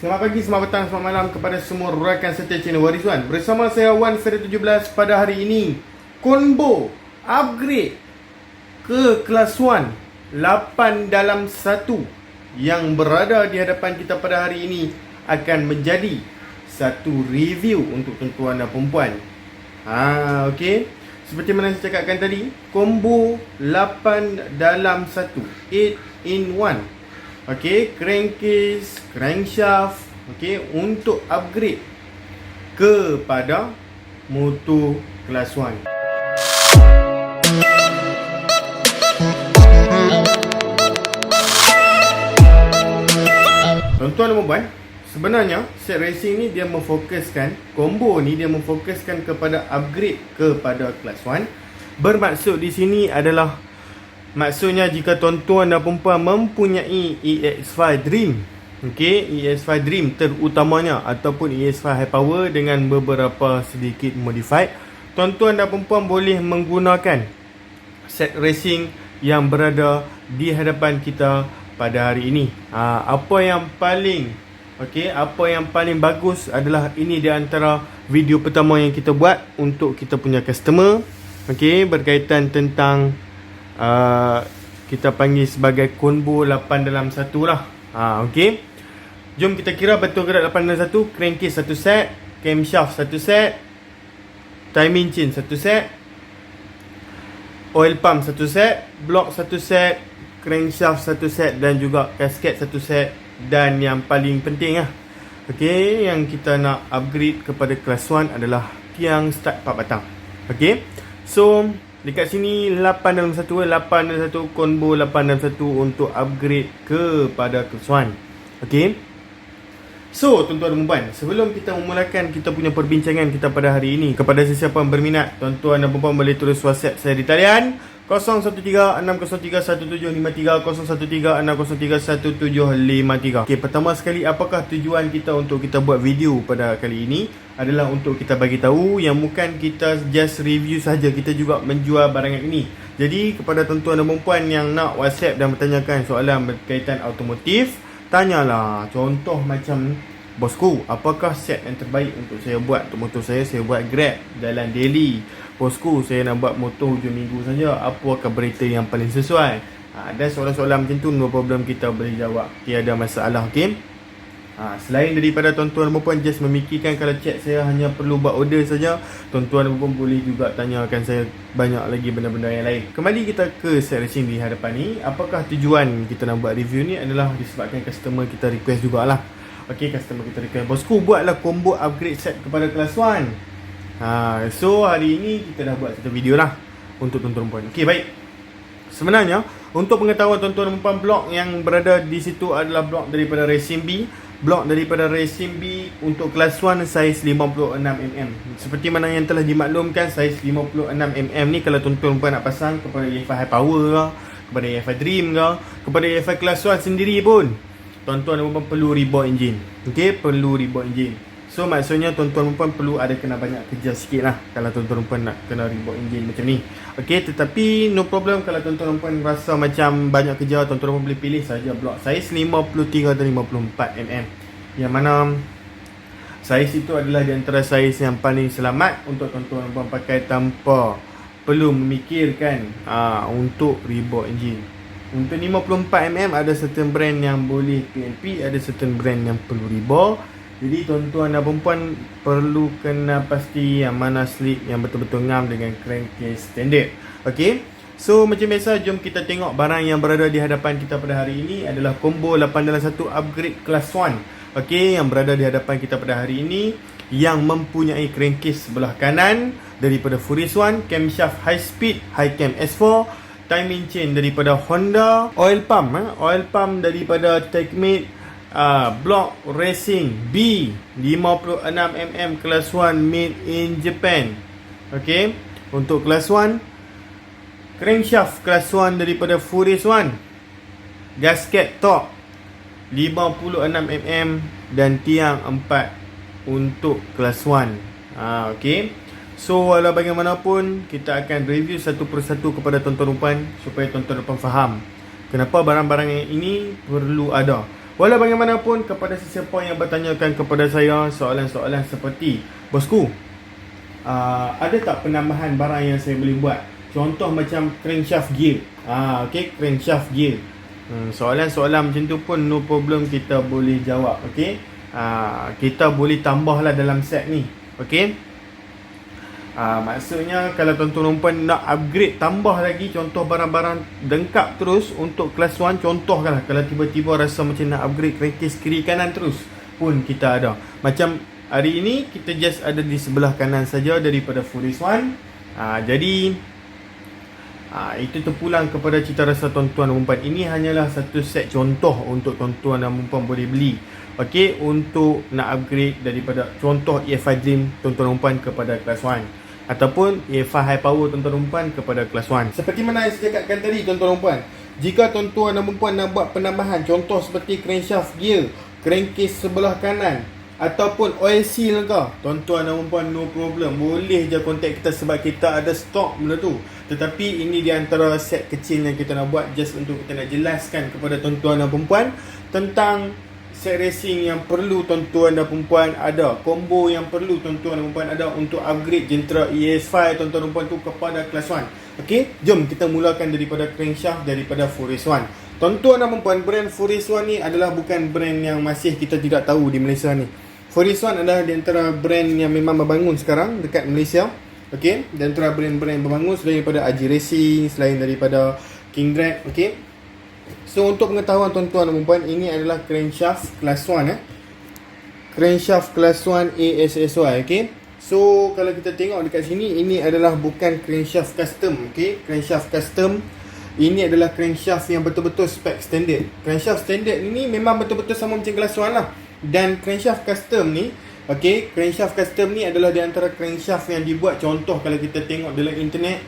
Selamat pagi, selamat petang, selamat malam kepada semua rakan setia channel Wariswan. Bersama saya Wan Seri 17 pada hari ini. Combo upgrade ke kelas 1 8 dalam 1 yang berada di hadapan kita pada hari ini akan menjadi satu review untuk tuan-tuan dan perempuan. Okey. Seperti mana saya cakapkan tadi, combo 8 dalam 1, 8 in 1. Okey, crankcase, crankshaft, okey, untuk upgrade kepada motor kelas 1. Tuan-tuan dan puan, sebenarnya set racing ni dia memfokuskan, combo ni dia memfokuskan kepada upgrade kepada kelas 1. Bermaksud di sini adalah, maksudnya jika tuan-tuan dan perempuan mempunyai EX5 Dream, okey, EX5 Dream terutamanya ataupun EX5 High Power dengan beberapa sedikit modified, tuan-tuan dan perempuan boleh menggunakan set racing yang berada di hadapan kita pada hari ini. Apa yang paling bagus adalah ini di antara video pertama yang kita buat untuk kita punya customer, okey, berkaitan tentang kita panggil sebagai combo 8 dalam 1 lah. Okey. Jom kita kira betul ke 8 dalam 1. Crankcase 1 set, camshaft 1 set, timing chain 1 set, oil pump 1 set, block 1 set, crankshaft 1 set dan juga gasket 1 set. Dan yang paling penting okey, yang kita nak upgrade kepada kelas 1 adalah tiang start part batang. Okey. So dekat sini 8 dalam 1, 8 dalam 1, combo 8 dalam 1 untuk upgrade kepada kelas 1. Okey. So tuan-tuan dan puan, sebelum kita memulakan kita punya perbincangan kita pada hari ini, kepada sesiapa yang berminat, tuan-tuan dan puan boleh tulis WhatsApp saya di talian 0136031753, 0136031753. Okey, pertama sekali, apakah tujuan kita untuk kita buat video pada kali ini? Adalah untuk kita bagi tahu yang bukan kita just review saja, kita juga menjual barangan ini. Jadi kepada tuan-tuan dan puan yang nak WhatsApp dan bertanyakan soalan berkaitan automotif, tanyalah. Contoh macam, bosku, apakah set yang terbaik untuk saya buat untuk motor saya? Saya buat Grab jalan daily. Bosku, saya nak buat motor hujung minggu saja. Apa carburetor yang paling sesuai? Dan soalan-soalan macam tu, no problem, kita boleh jawab. Tiada masalah, okey? Selain daripada tuan-tuan dan puan just memikirkan kalau chat saya hanya perlu buat order saja, tuan-tuan dan puan boleh juga tanyakan saya banyak lagi benda-benda yang lain. Kembali kita ke set racing di hadapan ni. Apakah tujuan kita nak buat review ni? Adalah disebabkan customer kita request jugalah. Okey, customer kita request, bosku, buatlah combo upgrade set kepada kelas 1. So hari ini kita dah buat satu video lah untuk tuan-tuan dan puan. Okey, baik. Sebenarnya untuk pengetahuan tuan-tuan dan puan, blok yang berada di situ adalah blok daripada Racing B. Blok daripada Racing B untuk kelas 1 saiz 56mm. Seperti mana yang telah dimaklumkan, saiz 56mm ni kalau tuan-tuan dan puan nak pasang kepada EX5 High Power ke, kepada EX5 Dream ke, kepada EX5 kelas 1 sendiri pun, tuan-tuan dan puan perlu rebuild engine. Okey, perlu rebuild engine. So maksudnya tuan-tuan dan puan perlu ada kena banyak kerja sikit lah kalau tuan-tuan dan puan nak kena rebuild engine macam ni. Okey, tetapi no problem kalau tuan-tuan dan puan rasa macam banyak kerja, tuan-tuan dan puan boleh pilih saja blok saiz 53 dan 54mm. Yang mana saiz itu adalah di antara saiz yang paling selamat untuk tuan-tuan dan puan pakai tanpa perlu memikirkan untuk rebuild engine. Untuk 54mm ada certain brand yang boleh PNP, ada certain brand yang perlu rebuild. Jadi tuan-tuan dan perempuan perlu kena pasti yang mana slip yang betul-betul ngam dengan crankcase standard. Okey. So macam biasa, jom kita tengok barang yang berada di hadapan kita pada hari ini adalah combo 8 dalam 1 upgrade kelas 1. Okey, yang berada di hadapan kita pada hari ini yang mempunyai crankcase sebelah kanan daripada Furious One, camshaft high speed high cam S4, timing chain daripada Honda, oil pump daripada TechMate, block racing B 56mm kelas 1 made in Japan. Okey, untuk kelas 1, crankshaft kelas 1 daripada Furious One, gasket top 56mm dan tiang 4 untuk kelas 1. Okey. So walau bagaimanapun, kita akan review satu persatu kepada tuan-tuan dan puan supaya tuan-tuan dan puan faham kenapa barang-barang ini perlu ada. Walau bagaimanapun, kepada sesiapa yang bertanyakan kepada saya soalan-soalan seperti, bosku, ada tak penambahan barang yang saya boleh buat? Contoh macam crankshaft gear. Okey, crankshaft gear. Soalan-soalan macam tu pun no problem, kita boleh jawab. Okey. Kita boleh tambahlah dalam set ni. Okey. Maksudnya kalau tuan-tuan dan puan nak upgrade, tambah lagi contoh barang-barang lengkap terus untuk kelas 1, contohkanlah kalau tiba-tiba rasa macam nak upgrade crankcase kiri kanan terus pun kita ada. Macam hari ini kita just ada di sebelah kanan saja daripada Furis One. Jadi itu terpulang kepada cita rasa tuan-tuan dan puan. Ini hanyalah satu set contoh untuk tuan-tuan dan puan boleh beli. Okey, untuk nak upgrade daripada contoh EFI Dream tuan-tuan dan puan kepada kelas 1, ataupun EFI High Power tuan-tuan dan puan kepada kelas 1. Seperti mana yang saya cakapkan tadi tuan-tuan dan puan, jika tuan-tuan dan puan nak buat penambahan contoh seperti crankshaft gear, crankcase sebelah kanan ataupun oil seal ke, tuan-tuan dan puan no problem, boleh je kontak kita sebab kita ada stok benda tu. Tetapi ini di antara set kecil yang kita nak buat just untuk kita nak jelaskan kepada tuan-tuan dan puan tentang set racing yang perlu tuan-tuan dan puan ada, combo yang perlu tuan-tuan dan puan ada untuk upgrade jentera ES5 tuan-tuan dan puan tu kepada kelas 1. Okey, jom kita mulakan daripada crankshaft daripada Furis One. Tuan-tuan dan puan, brand Furis One ni adalah bukan brand yang masih kita tidak tahu di Malaysia ni. Furis One adalah di antara brand yang memang berbangun sekarang dekat Malaysia. Okey, di antara brand-brand yang berbangun selain daripada AJ Racing, selain daripada King Drag. Okey. So untuk pengetahuan tuan-tuan dan puan, ini adalah crankshaft kelas 1 crankshaft kelas 1 ASSY. Okey. So kalau kita tengok dekat sini, ini adalah bukan crankshaft custom. Okey, crankshaft custom ini adalah crankshaft yang betul-betul spek standard. Crankshaft standard ini memang betul-betul sama macam kelas 1 lah. Dan crankshaft custom ni, okey, crankshaft custom ni adalah di antara crankshaft yang dibuat, contoh kalau kita tengok dalam internet,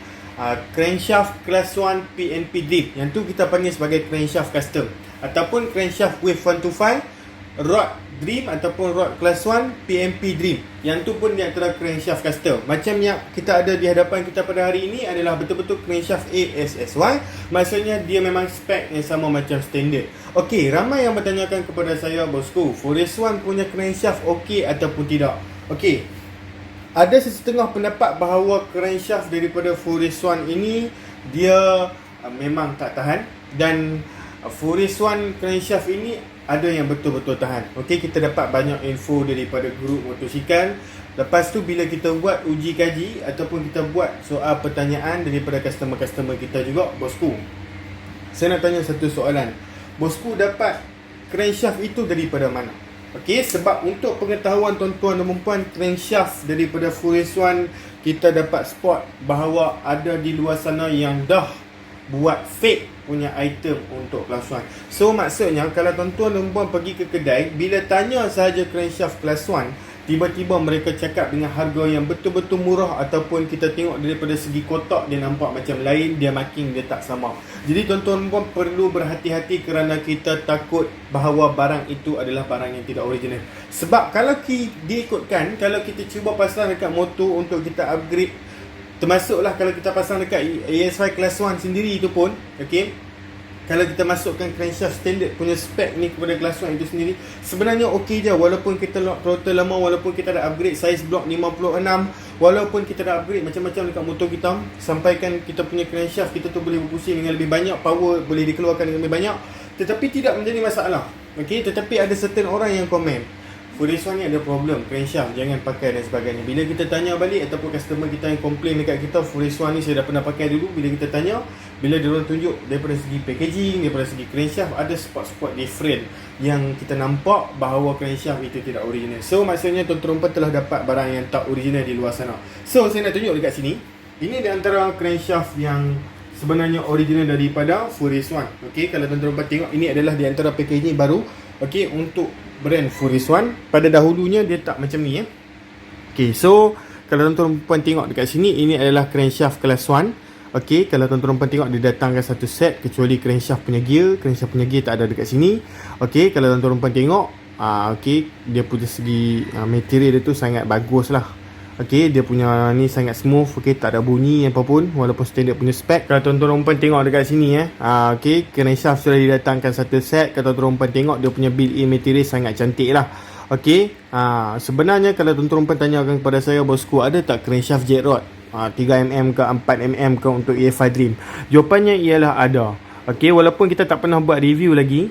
crankshaft class 1 PNP Drift, yang tu kita panggil sebagai crankshaft custom, ataupun crankshaft wave 125 rod Dream ataupun rod class 1 PNP Dream, yang tu pun di antara crankshaft custom. Macam yang kita ada di hadapan kita pada hari ini adalah betul-betul crankshaft ASSY, maksudnya dia memang spek yang sama macam standard. Okey, ramai yang bertanyakan kepada saya, bosku, Furis One punya crankshaft okey ataupun tidak. Okey, ada sesetengah pendapat bahawa crankshaft daripada Furis One ini dia memang tak tahan, dan Furis One crankshaft ini ada yang betul-betul tahan. Okey, kita dapat banyak info daripada grup motosikal. Lepas tu bila kita buat uji kaji ataupun kita buat soal pertanyaan daripada customer-customer kita juga, bosku, saya nak tanya satu soalan. Bosku dapat crankshaft itu daripada mana? Okey, sebab untuk pengetahuan tuan-tuan dan puan, crankshaft daripada Furis One kita dapat spot bahawa ada di luar sana yang dah buat fake punya item untuk kelas 1. So maksudnya kalau tuan-tuan dan puan pergi ke kedai, bila tanya sahaja crankshaft kelas 1, tiba-tiba mereka cakap dengan harga yang betul-betul murah, ataupun kita tengok daripada segi kotak dia nampak macam lain, dia marking dia tak sama. Jadi tuan-tuan dan puan perlu berhati-hati kerana kita takut bahawa barang itu adalah barang yang tidak original. Sebab kalau diikutkan, kalau kita cuba pasang dekat motor untuk kita upgrade, termasuklah kalau kita pasang dekat AS5 Class 1 sendiri itu pun, okey, kalau kita masukkan crankshaft standard punya spek ni kepada Class 1 itu sendiri, sebenarnya okey je, walaupun kita lock throttle lama, walaupun kita dah upgrade size block 56, walaupun kita dah upgrade macam-macam dekat motor kita, sampaikan kita punya crankshaft kita tu boleh berpusing dengan lebih banyak, power boleh dikeluarkan dengan lebih banyak, tetapi tidak menjadi masalah. Okey, tetapi ada certain orang yang komen, Furis One ni ada problem crankshaft, jangan pakai dan sebagainya. Bila kita tanya balik ataupun customer kita yang komplain dekat kita, Furis One ni saya dah pernah pakai dulu, bila kita tanya, bila dia orang tunjuk daripada segi packaging, daripada segi crankshaft, ada spot-spot different yang kita nampak bahawa crankshaft itu tidak original. So maksudnya tuan-tuan telah dapat barang yang tak original di luar sana. So saya nak tunjuk dekat sini, ini di antara crankshaft yang sebenarnya original daripada Furis One. Okey, kalau tuan-tuan tengok, ini adalah di antara packaging baru, okey, untuk brand Furis One. Pada dahulunya dia tak macam ni ya. Okey, so kalau tuan-tuan puan tengok dekat sini, ini adalah crankshaft kelas 1. Okey, kalau tuan-tuan puan tengok, dia datangkan satu set kecuali crankshaft punya gear. Crankshaft punya gear tak ada dekat sini. Okey, kalau tuan-tuan puan tengok, okey, dia punya segi material dia tu sangat bagus lah. Okey, dia punya ni sangat smooth. Okey, tak ada bunyi apapun walaupun standard punya spek. Kalau tuan-tuan rompan tengok dekat sini okey, crankshaft sudah didatangkan satu set. Kalau tuan-tuan rompan tengok dia punya built-in material sangat cantik lah. Okey, sebenarnya kalau tuan-tuan rompan tanyakan kepada saya, bosku, ada tak crankshaft jet rod 3mm ke 4mm ke untuk EF5 Dream? Jawapannya ialah ada. Okey, walaupun kita tak pernah buat review lagi.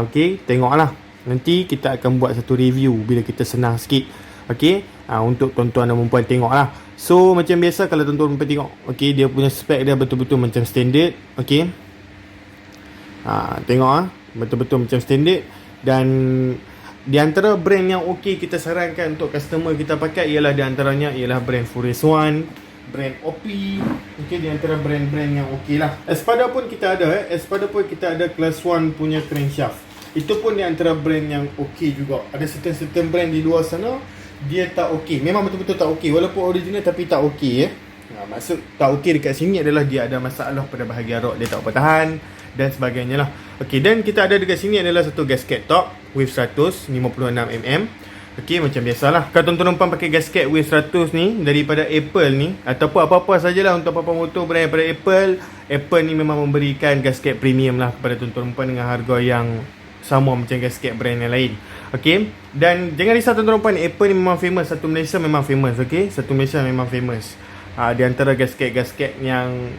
Okey, tengoklah. Nanti kita akan buat satu review bila kita senang sikit. Okey, untuk tuan-tuan dan puan tengok lah. So macam biasa kalau tuan-tuan puan tengok, okey, dia punya spek dia betul-betul macam standard. Okey, tengok betul-betul macam standard. Dan di antara brand yang okey kita sarankan untuk customer kita pakai ialah di antaranya ialah brand Forest One, brand OP. Okey, di antara brand-brand yang okey lah. Espada pun kita ada Espada pun kita ada Class 1 punya crankshaft. Itu pun di antara brand yang okey juga. Ada certain brand di luar sana dia tak okey. Memang betul-betul tak okey. Walaupun original tapi tak okey maksud tak okey dekat sini adalah dia ada masalah pada bahagian rod, dia tak bertahan dan sebagainya lah. Okey, dan kita ada dekat sini adalah satu gasket top width 156mm. Okey, macam biasalah. Kalau tuan-tuan numpang pakai gasket width 100 ni daripada Apple ni, ataupun apa-apa sajalah untuk apa-apa motor brand daripada Apple ni memang memberikan gasket premium lah kepada tuan-tuan numpang dengan harga yang sama macam gasket brand yang lain. Okey, dan jangan risau tuan-tuan puan, Apple ni memang famous. Satu Malaysia memang famous. Okey, satu Malaysia memang famous. Di antara gasket-gasket yang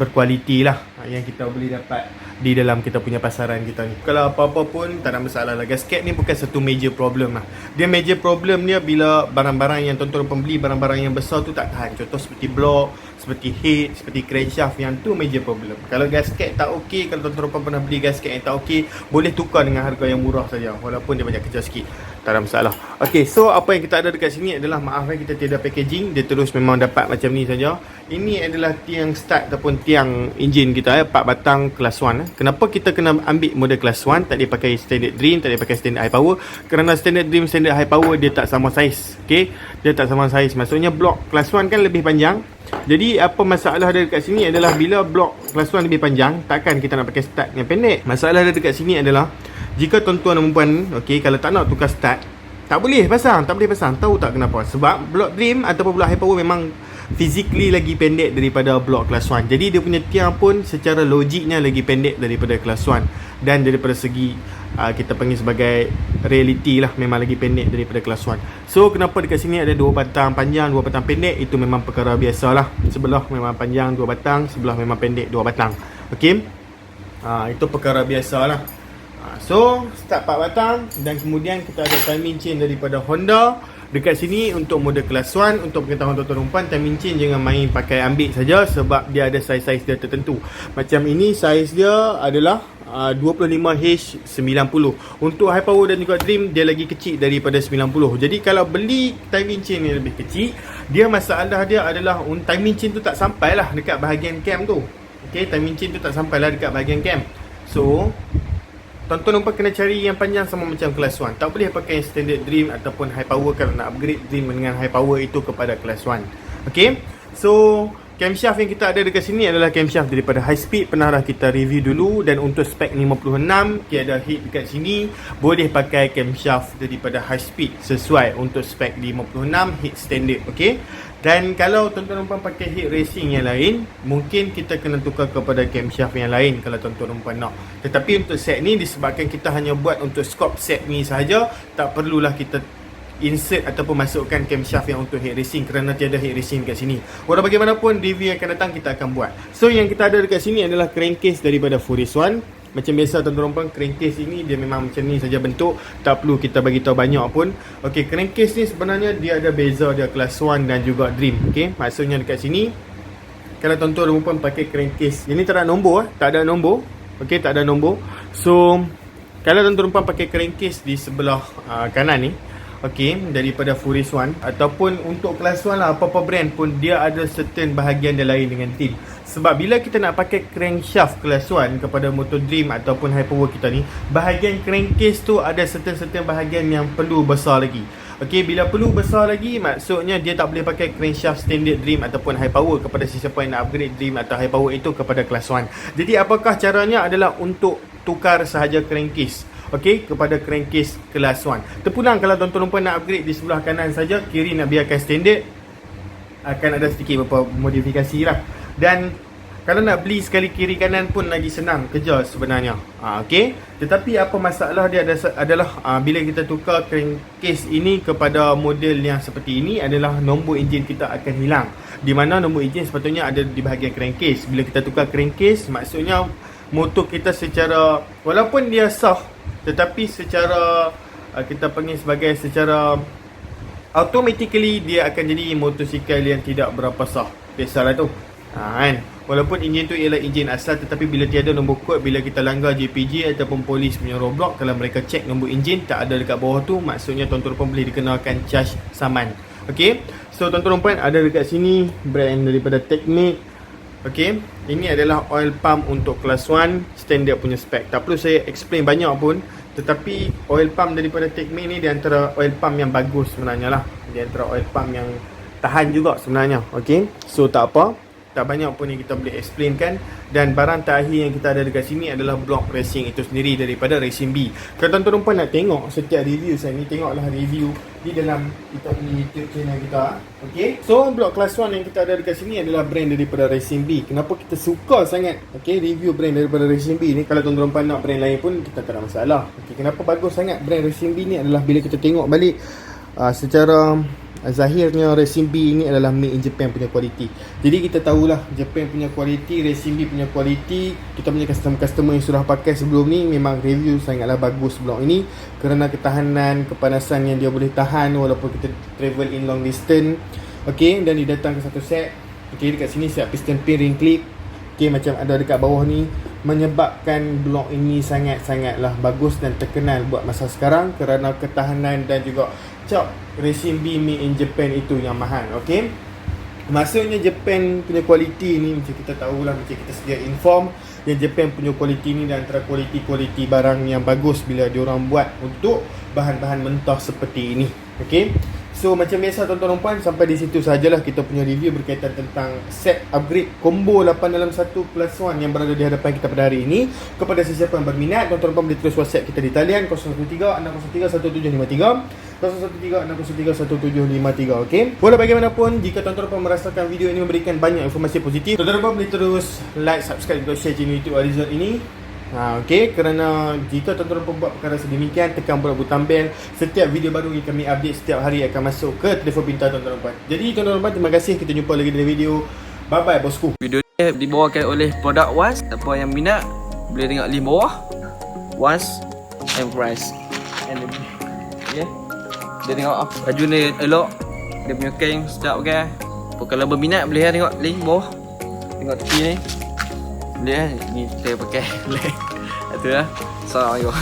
berkualiti lah yang kita boleh dapat di dalam kita punya pasaran kita ni. Kalau apa-apa pun tak ada masalah lah. Gasket ni bukan satu major problem lah. Dia major problem dia bila barang-barang yang tuan-tuan pembeli, barang-barang yang besar tu tak tahan. Contoh seperti block, seperti head, seperti crankshaft, yang tu major problem. Kalau gasket tak okey, kalau tuan-tuan pernah beli gasket yang tak okey, boleh tukar dengan harga yang murah saja walaupun dia banyak kerja sikit. Tak ada masalah. Okey, so apa yang kita ada dekat sini adalah, maaf kita tiada packaging, dia terus memang dapat macam ni saja. Ini adalah tiang start ataupun tiang enjin kita 4 batang Class 1. Kenapa kita kena ambil model Class 1, tak dipakai standard Dream, tak dipakai standard high power? Kerana standard Dream, standard high power dia tak sama saiz. Okey, dia tak sama saiz. Maksudnya blok Class 1 kan lebih panjang. Jadi apa masalah dia dekat sini adalah bila blok Class 1 lebih panjang, takkan kita nak pakai start yang pendek. Masalah dia dekat sini adalah jika tuan-tuan dan puan, okey, kalau tak nak tukar start, tak boleh pasang. Tahu tak kenapa? Sebab blok Dream ataupun blok high power memang physically lagi pendek daripada blok Class 1. Jadi dia punya tiang pun secara logiknya lagi pendek daripada Class 1. Dan daripada segi kita panggil sebagai reality lah, memang lagi pendek daripada Class 1. So kenapa dekat sini ada 2 batang panjang, 2 batang pendek, itu memang perkara biasa lah. Sebelah memang panjang 2 batang, sebelah memang pendek 2 batang. Okey, itu perkara biasa lah. So start 4 batang. Dan kemudian kita ada timing chain daripada Honda dekat sini untuk model Class 1. Untuk pengetahuan tuan-tuan rumpan, timing chain jangan main pakai ambil saja, sebab dia ada saiz-saiz dia tertentu. Macam ini saiz dia adalah 25H90. Untuk high power dan juga Dream dia lagi kecil daripada 90. Jadi kalau beli timing chain yang lebih kecil, dia masalah dia adalah timing chain tu tak sampai lah dekat bahagian cam tu. Okay, timing chain tu tak sampai lah dekat bahagian cam. So tuan-tuan nampak kena cari yang panjang sama macam Class 1. Tak boleh pakai standard Dream ataupun high power kalau nak upgrade Dream dengan high power itu kepada Class 1. Okay, so camshaft yang kita ada dekat sini adalah camshaft daripada High Speed. Pernah dah kita review dulu. Dan untuk spek 56, tiada heat dekat sini, boleh pakai camshaft daripada High Speed sesuai untuk spek 56 heat standard. Okay, dan kalau tuan-tuan rumpan pakai heat racing yang lain, mungkin kita kena tukar kepada camshaft yang lain kalau tuan-tuan rumpan nak. Tetapi untuk set ni, disebabkan kita hanya buat untuk scope set ni sahaja, tak perlulah kita insert ataupun masukkan camshaft yang untuk head racing, kerana tiada head racing dekat sini. Walau bagaimanapun, review yang akan datang kita akan buat. So yang kita ada dekat sini adalah crankcase daripada Forest One. Macam biasa tuan-tuan rumpan, crankcase ini dia memang macam ni saja bentuk, tak perlu kita bagi tahu banyak pun. Okey, crankcase ni sebenarnya dia ada beza dia Class 1 dan juga Dream. Okey, maksudnya dekat sini kalau tuan-tuan rumpan pakai crankcase, ini tak ada nombor, tak ada nombor. Okey, tak ada nombor. So kalau tuan-tuan rumpan pakai crankcase di sebelah kanan ni, okey, daripada Forest One ataupun untuk Class 1 lah, apa-apa brand pun dia ada certain bahagian dia lain dengan Dream. Sebab bila kita nak pakai crankshaft Class 1 kepada motor Dream ataupun high power kita ni, bahagian crankcase tu ada certain bahagian yang perlu besar lagi. Okey, bila perlu besar lagi, maksudnya dia tak boleh pakai crankshaft standard Dream ataupun high power kepada sesiapa yang nak upgrade Dream atau high power itu kepada Class 1. Jadi apakah caranya adalah untuk tukar sahaja crankcase. Okey, kepada crankcase Class 1. Terpulang kalau tuan-tuan nak upgrade di sebelah kanan saja, kiri nak biarkan standard, akan ada sedikit beberapa modifikasi lah. Dan kalau nak beli sekali kiri kanan pun lagi senang kerja sebenarnya. Okey. Tetapi apa masalah dia adalah bila kita tukar crankcase ini kepada model yang seperti ini adalah nombor enjin kita akan hilang. Di mana nombor enjin sepatutnya ada di bahagian crankcase. Bila kita tukar crankcase, maksudnya motor kita secara, walaupun dia sah, tetapi secara kita panggil sebagai secara automatically dia akan jadi motosikal yang tidak berapa sah. Biasalah tu. Kan? Walaupun enjin tu ialah enjin asal, tetapi bila tiada nombor kod, bila kita langgar JPJ ataupun polis punya roadblock, kalau mereka cek nombor enjin tak ada dekat bawah tu, maksudnya tuan-tuan puan boleh dikenakan charge saman. Okey. So tuan-tuan puan ada dekat sini brand daripada Technic. Okey. Ini adalah oil pump untuk kelas 1, standard punya spek. Tak perlu saya explain banyak pun, tetapi oil pump daripada Technic ni di antara oil pump yang bagus sebenarnya lah. Di antara oil pump yang tahan juga sebenarnya. Okey. So tak apa, tak banyak pun yang kita boleh explainkan. Dan barang terakhir yang kita ada dekat sini adalah block racing itu sendiri daripada Racing B. Kalau tuan-tuan puan nak tengok setiap review saya ni, tengoklah review di dalam kita punya YouTube channel kita. Okay, so block class 1 yang kita ada dekat sini adalah brand daripada Racing B. Kenapa kita suka sangat review brand daripada Racing B ni? Kalau tuan-tuan puan nak brand lain pun kita tak ada masalah. Okay, kenapa bagus sangat brand Racing B ni adalah bila kita tengok balik secara zahirnya Racing B ini adalah made in Japan punya kualiti. Jadi kita tahulah Japan punya kualiti, Racing B punya kualiti. Kita punya customer yang sudah pakai sebelum ni memang review sangatlah bagus blok ini, kerana ketahanan, kepanasan yang dia boleh tahan walaupun kita travel in long distance. Okey, dan dia datang ke satu set. Okey, dekat sini set piston pin ring clip. Okey, macam ada dekat bawah ni, menyebabkan blok ini sangat-sangatlah bagus dan terkenal buat masa sekarang kerana ketahanan dan juga cap Racing B made in Japan itu yang mahal. Okey, maksudnya Japan punya kualiti ni, macam kita tahulah, macam kita sedia inform, yang Japan punya kualiti ni dan antara kualiti-kualiti barang yang bagus bila diorang buat untuk bahan-bahan mentah seperti ini. Okey, so macam biasa tuan-tuan dan puan, sampai di situ sajalah kita punya review berkaitan tentang set upgrade combo 8 dalam 1 plus 1 yang berada di hadapan kita pada hari ini. Kepada sesiapa yang berminat, tuan-tuan dan puan boleh terus WhatsApp kita di talian 013-603-1753, 013-603-1753. Okey, walau bagaimanapun, jika tuan-tuan dan puan merasakan video ini memberikan banyak informasi positif, tuan-tuan dan puan boleh terus like, subscribe dan share channel YouTube Arizal ini. Okey, kerana jika tuan-tuan dan puan buat perkara sedemikian, tekan butang bell, setiap video baru yang kami update setiap hari akan masuk ke telefon pintar tuan-tuan dan puan. Jadi tuan-tuan dan puan, terima kasih. Kita jumpa lagi dalam video. Bye bye bosku. Video ni dibawakan oleh produk Was. Siapa yang minat boleh tengok link bawah. Was and price. And okay. Dia tengok baju ni elok. Dia punya kain sedap pakai. Kalau berminat boleh tengok link bawah. Tengok tepi ni. Boleh ni kita pakai. Boleh. Itulah. Assalamualaikum.